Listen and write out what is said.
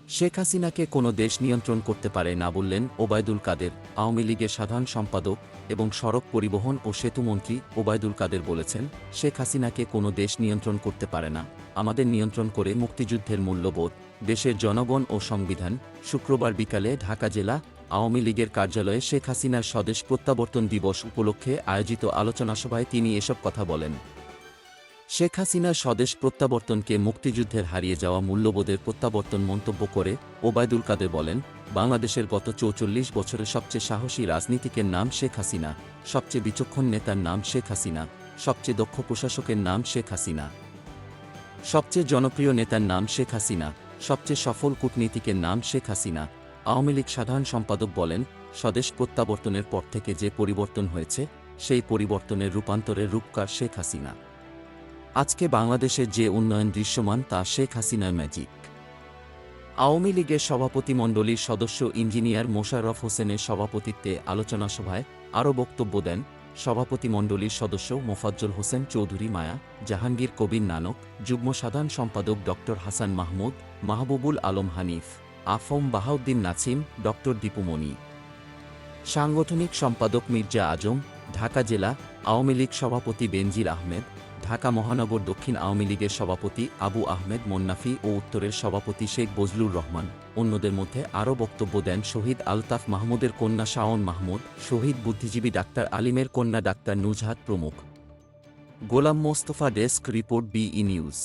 শেখ হাসিনাকে কোনো দেশ নিয়ন্ত্রণ করতে পারে না বললেন ওবায়দুল কাদের। আওয়ামী লীগের সাধারণ সম্পাদক এবং সড়ক পরিবহন ও সেতুমন্ত্রী ওবায়দুল কাদের বলেছেন, শেখ হাসিনাকে কোনো দেশ নিয়ন্ত্রণ করতে পারে না, আমাদের নিয়ন্ত্রণ করে মুক্তিযুদ্ধের মূল্যবোধ, দেশের জনগণ ও সংবিধান। শুক্রবার বিকালে ঢাকা জেলা আওয়ামী লীগের কার্যালয়ে শেখ হাসিনার স্বদেশ প্রত্যাবর্তন দিবস উপলক্ষে আয়োজিত আলোচনা সভায় তিনি এসব কথা বলেন। শেখ হাসিনার স্বদেশ প্রত্যাবর্তনকে মুক্তিযুদ্ধের হারিয়ে যাওয়া মূল্যবোধের প্রত্যাবর্তন মন্তব্য করে ওবায়দুল কাদের বলেন, বাংলাদেশের গত ৪৪ বছরের সবচেয়ে সাহসী রাজনীতিকের নাম শেখ হাসিনা, সবচেয়ে বিচক্ষণ নেতার নাম শেখ হাসিনা, সবচেয়ে দক্ষ প্রশাসকের নাম শেখ হাসিনা, সবচেয়ে জনপ্রিয় নেতার নাম শেখ হাসিনা, সবচেয়ে সফল কূটনীতিকের নাম শেখ হাসিনা। আওয়ামী লীগ সাধারণ সম্পাদক বলেন, স্বদেশ প্রত্যাবর্তনের পর থেকে যে পরিবর্তন হয়েছে, সেই পরিবর্তনের রূপান্তরের রূপকার শেখ হাসিনা। আজকে বাংলাদেশের যে উন্নয়ন দৃশ্যমান তা শেখ হাসিনার ম্যাজিক। আওয়ামী লীগের সভাপতিমণ্ডলীর সদস্য ইঞ্জিনিয়ার মোশাররফ হোসেনের সভাপতিত্বে আলোচনা সভায় আরও বক্তব্য দেন সভাপতিমণ্ডলীর সদস্য মোফাজ্জল হোসেন চৌধুরী মায়া, জাহাঙ্গীর কবির নানক, যুগ্ম সাধারণ সম্পাদক ড হাসান মাহমুদ, মাহবুবুল আলম হানিফ, আফম বাহাউদ্দিন নাছিম, ড দীপু মনি, সাংগঠনিক সম্পাদক মির্জা আজম, ঢাকা জেলা আওয়ামী লীগ সভাপতি বেনজির আহমেদ, ঢাকা মহানগর দক্ষিণ আওয়ামী লীগের সভাপতি আবু আহমেদ মোন্নাফি ও উত্তরের সভাপতি শেখ বজলুর রহমান। অন্যদের মধ্যে আরও বক্তব্য দেন শহীদ আলতাফ মাহমুদের কন্যা শাওন মাহমুদ, শহীদ বুদ্ধিজীবী ডাক্তার আলিমের কন্যা ডাক্তার নুজহাত প্রমুখ। Golam Mostafa, desk report, BE news.